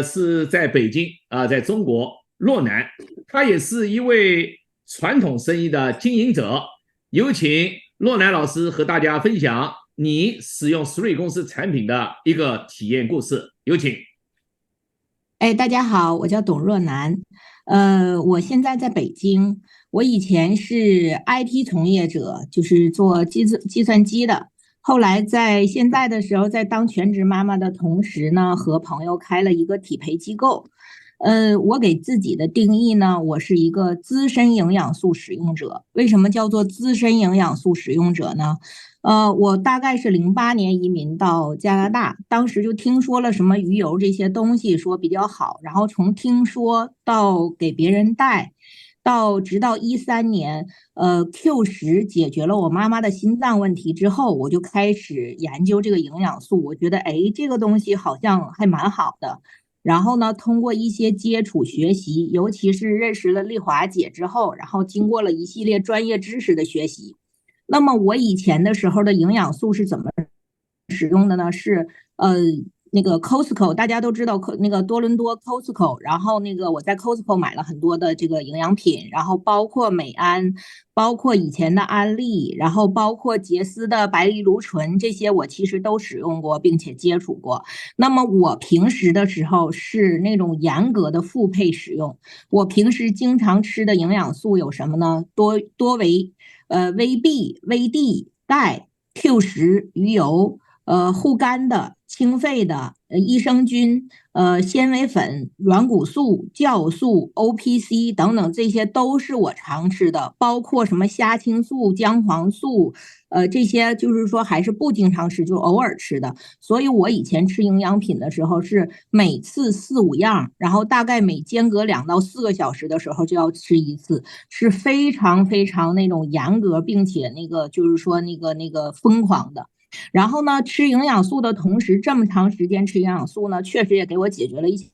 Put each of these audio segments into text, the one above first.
是在北京在中国洛南，他也是一位传统生意的经营者。有请洛南老师和大家分享你使用 Three 公司产品的一个体验故事，有请。哎，大家好，我叫董若楠，我现在在北京，我以前是 IT 从业者，就是做计算机的，后来在现在的时候，在当全职妈妈的同时呢，和朋友开了一个体培机构。我给自己的定义呢，我是一个资深营养素使用者。为什么叫做资深营养素使用者呢？我大概是08年移民到加拿大，当时就听说了什么鱼油这些东西说比较好，然后从听说到给别人带，直到13年，Q10解决了我妈妈的心脏问题之后，我就开始研究这个营养素，我觉得哎，这个东西好像还蛮好的。然后呢，通过一些接触学习，尤其是认识了丽华姐之后，然后经过了一系列专业知识的学习。那么我以前的时候的营养素是怎么使用的呢？是那个 Costco，大家都知道那个多伦多 Costco，然后那个我在 Costco 买了很多的这个营养品，然后包括美安，包括以前的安利，然后包括杰斯的白藜芦醇，这些我其实都使用过，并且接触过。那么我平时的时候是那种严格的复配使用，我平时经常吃的营养素有什么呢？多维。VB、VD、钙、Q10、鱼油，护肝的、清肺的，益生菌、纤维粉、软骨素、酵素、OPC 等等，这些都是我常吃的，包括什么虾青素、姜黄素，这些就是说还是不经常吃，就偶尔吃的。所以我以前吃营养品的时候是每次4、5样，然后大概每间隔2到4个小时的时候就要吃一次，是非常非常那种严格，并且那个就是说那个疯狂的。然后呢，吃营养素的同时，这么长时间吃营养素呢，确实也给我解决了一些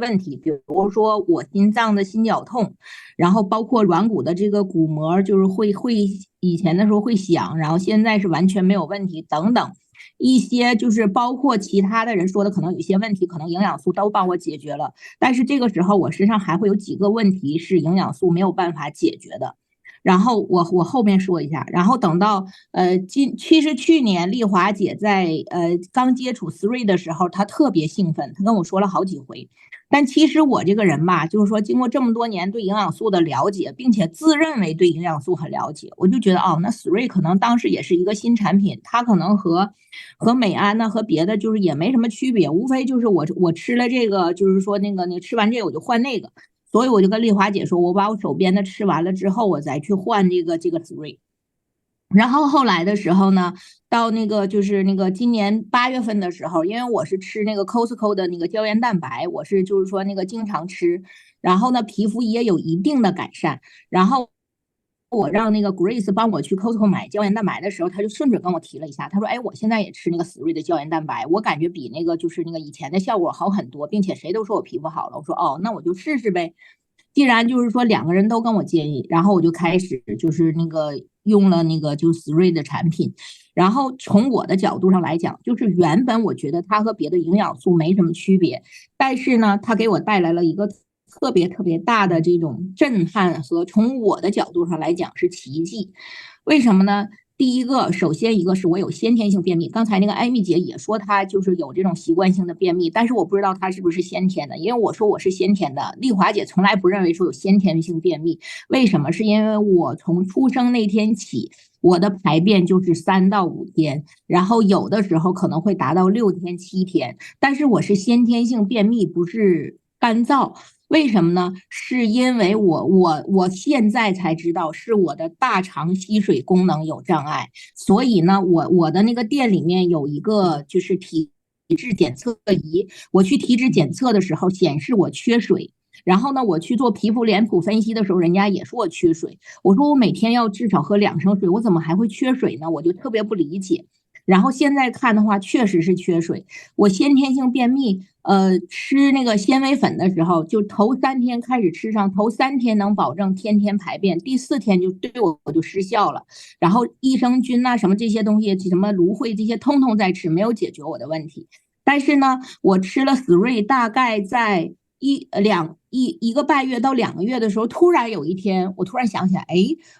问题，比如说我心脏的心绞痛，然后包括软骨的这个骨膜，就是会以前的时候会响，然后现在是完全没有问题等等。一些就是包括其他的人说的可能有些问题，可能营养素都帮我解决了，但是这个时候我身上还会有几个问题是营养素没有办法解决的。然后我后面说一下，然后等到其实去年丽华姐在刚接触 Three 的时候，她特别兴奋，她跟我说了好几回。但其实我这个人吧，就是说经过这么多年对营养素的了解，并且自认为对营养素很了解，我就觉得哦，那 Three 可能当时也是一个新产品，它可能和美安呢和别的就是也没什么区别，无非就是我吃了这个，就是说那吃完这个我就换那个。所以我就跟丽华姐说，我把我手边的吃完了之后，我再去换这个 Three。然后后来的时候呢，到那个就是那个今年8月份的时候，因为我是吃那个 Costco 的那个胶原蛋白，我是就是说那个经常吃，然后呢皮肤也有一定的改善。然后我让那个 Grace 帮我去 Costco 买胶原蛋白的时候，他就顺嘴跟我提了一下，他说：“哎，我现在也吃那个 Three 的胶原蛋白，我感觉比那个就是那个以前的效果好很多，并且谁都说我皮肤好了。”我说：“哦，那我就试试呗。”既然就是说两个人都跟我建议，然后我就开始就是那个用了那个就是 Three 的产品。然后从我的角度上来讲，就是原本我觉得它和别的营养素没什么区别，但是呢，它给我带来了一个特别特别大的这种震撼和从我的角度上来讲是奇迹。为什么呢？第一个，首先一个是我有先天性便秘，刚才那个艾米姐也说她就是有这种习惯性的便秘，但是我不知道她是不是先天的，因为我说我是先天的，丽华姐从来不认为说有先天性便秘，为什么？是因为我从出生那天起，我的排便就是3到5天，然后有的时候可能会达到6天、7天，但是我是先天性便秘，不是干燥。为什么呢？是因为我现在才知道是我的大肠吸水功能有障碍，所以呢，我的那个店里面有一个就是体质检测仪，我去体质检测的时候显示我缺水。然后呢，我去做皮肤脸谱分析的时候，人家也说我缺水。我说我每天要至少喝2升水，我怎么还会缺水呢？我就特别不理解。然后现在看的话，确实是缺水。我先天性便秘，吃那个纤维粉的时候，就头3天开始吃上，头3天能保证天天排便，第4天就对我就失效了。然后益生菌呐、什么这些东西，什么芦荟这些，通通在吃，没有解决我的问题。但是呢，我吃了 Three 大概在一个半月到2个月的时候，突然有一天，我突然想起来，哎，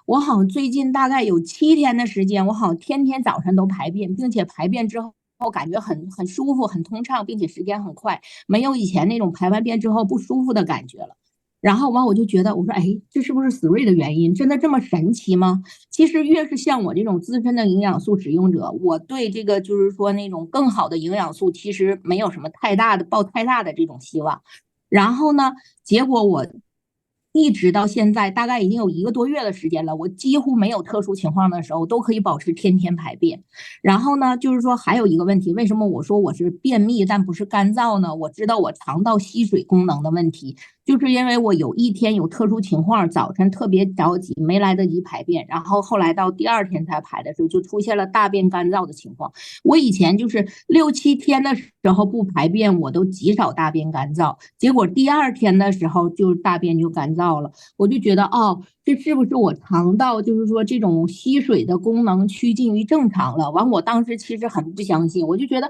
我好像最近大概有7天的时间，我好像天天早晨都排便，并且排便之后感觉很舒服、很通畅，并且时间很快，没有以前那种排完便之后不舒服的感觉了。然后完我就觉得，我说，哎，这是不是 Three 的原因？真的这么神奇吗？其实越是像我这种资深的营养素使用者，我对这个就是说那种更好的营养素，其实没有什么抱太大的这种希望。然后呢，结果我一直到现在，大概已经有1个多月的时间了，我几乎没有特殊情况的时候都可以保持天天排便。然后呢，就是说还有一个问题，为什么我说我是便秘但不是干燥呢？我知道我肠道吸水功能的问题，就是因为我有一天有特殊情况，早晨特别着急，没来得及排便，然后后来到第2天才排的时候，就出现了大便干燥的情况。我以前就是6、7天的时候不排便，我都极少大便干燥，结果第2天的时候就大便就干燥了，我就觉得哦，这是不是我肠道就是说这种吸水的功能趋近于正常了？完，我当时其实很不相信，我就觉得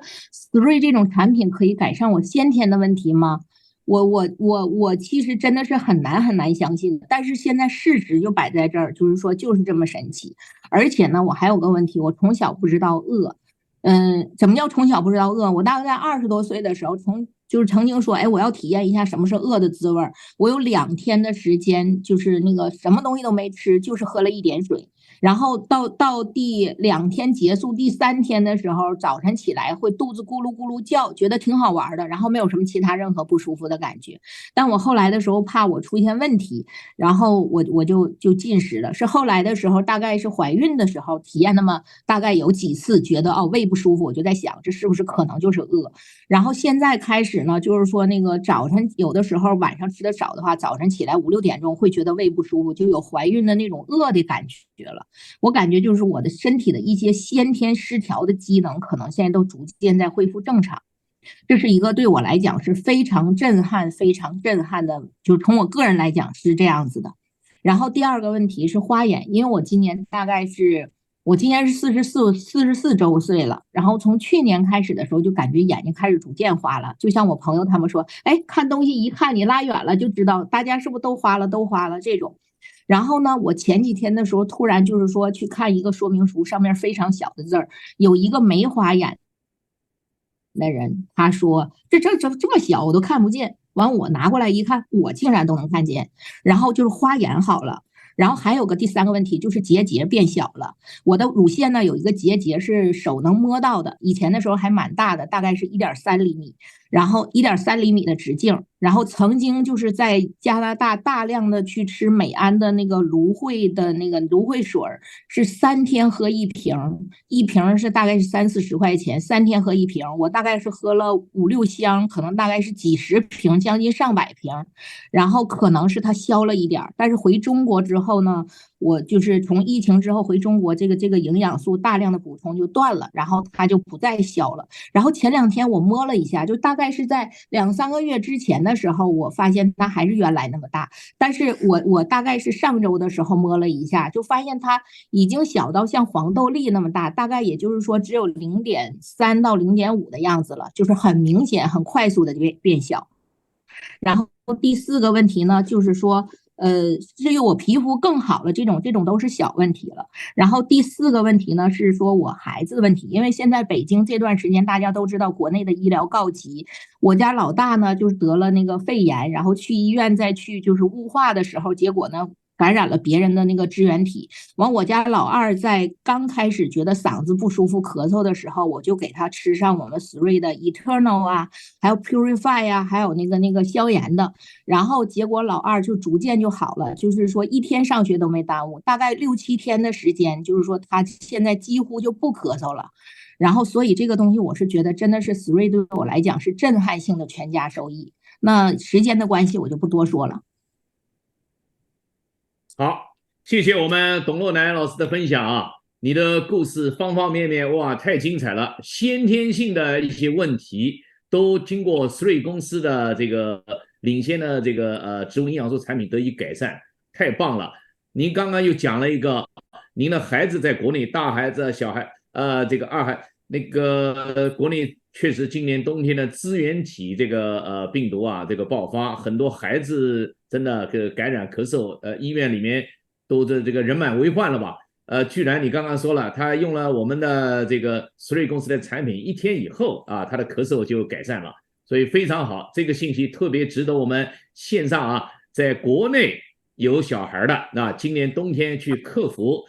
Three 这种产品可以改善我先天的问题吗？我其实真的是很难相信的，但是现在事实就摆在这儿，就是说就是这么神奇。而且呢，我还有个问题，我从小不知道饿。怎么叫从小不知道饿？我大概在20多岁的时候，就是曾经说，哎，我要体验一下什么是饿的滋味儿。我有2天的时间，就是那个什么东西都没吃，就是喝了一点水。然后到第2天结束，第3天的时候，早晨起来会肚子咕噜咕噜叫，觉得挺好玩的，然后没有什么其他任何不舒服的感觉。但我后来的时候怕我出现问题，然后我就进食了。是后来的时候，大概是怀孕的时候体验那么大概有几次，觉得哦胃不舒服，我就在想这是不是可能就是饿。然后现在开始呢，就是说那个早晨有的时候晚上吃的少的话，早晨起来5、6点钟会觉得胃不舒服，就有怀孕的那种饿的感觉了。我感觉就是我的身体的一些先天失调的机能，可能现在都逐渐在恢复正常。这是一个对我来讲是非常震撼、非常震撼的，就从我个人来讲是这样子的。然后第二个问题是花眼，因为我今年是44周岁了，然后从去年开始的时候就感觉眼睛开始逐渐花了，就像我朋友他们说，哎，看东西一看你拉远了就知道，大家是不是都花了这种。然后呢，我前几天的时候突然就是说去看一个说明书，上面非常小的字儿，有一个没花眼的人，他说这么小我都看不见。完，我拿过来一看，我竟然都能看见。然后就是花眼好了，然后还有个第3个问题就是结节变小了。我的乳腺呢有一个结节是手能摸到的，以前的时候还蛮大的，大概是1.3厘米，然后1.3厘米的直径。然后曾经就是在加拿大大量的去吃美安的那个芦荟水，是3天喝一瓶，一瓶是大概是30-40块钱，3天喝一瓶，我大概是喝了5、6箱，可能大概是几十瓶，将近上百瓶。然后可能是它消了一点，但是回中国之后呢，我就是从疫情之后回中国，这个营养素大量的补充就断了，然后它就不再消了。然后前2天我摸了一下，就大概是在2、3个月之前的时候，我发现它还是原来那么大，但是我大概是上周的时候摸了一下，就发现它已经小到像黄豆粒那么大，大概也就是说只有0.3到0.5的样子了，就是很明显、很快速的变小。然后第4个问题呢，就是说，至于我皮肤更好了，这种都是小问题了。然后第4个问题呢，是说我孩子的问题，因为现在北京这段时间大家都知道国内的医疗告急，我家老大呢就是得了那个肺炎，然后去医院再去就是雾化的时候，结果呢感染了别人的那个支原体。完，我家老二在刚开始觉得嗓子不舒服、咳嗽的时候，我就给他吃上我们 Three 的 Eternal 啊，还有 Purify 呀、还有那个消炎的。然后结果老二就逐渐就好了，就是说一天上学都没耽误，大概6、7天的时间，就是说他现在几乎就不咳嗽了。然后所以这个东西我是觉得真的是 Three 对我来讲是震撼性的全家收益。那时间的关系我就不多说了。好，谢谢我们董洛南老师的分享啊，你的故事方方面面哇，太精彩了，先天性的一些问题都经过 Three 公司的这个领先的这个植物营养素产品得以改善，太棒了。您刚刚又讲了一个，您的孩子在国内，大孩子、小孩，这个二孩，那个国内确实今年冬天的支原体这个病毒啊这个爆发，很多孩子真的感染咳嗽，医院里面都这个人满为患了吧？居然你刚刚说了，他用了我们的这个 Three 公司的产品，1天以后啊，他的咳嗽就改善了，所以非常好，这个信息特别值得我们线上啊，在国内有小孩的，那今年冬天去克服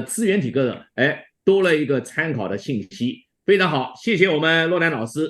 支原体咳嗽，哎，多了一个参考的信息，非常好，谢谢我们洛南老师。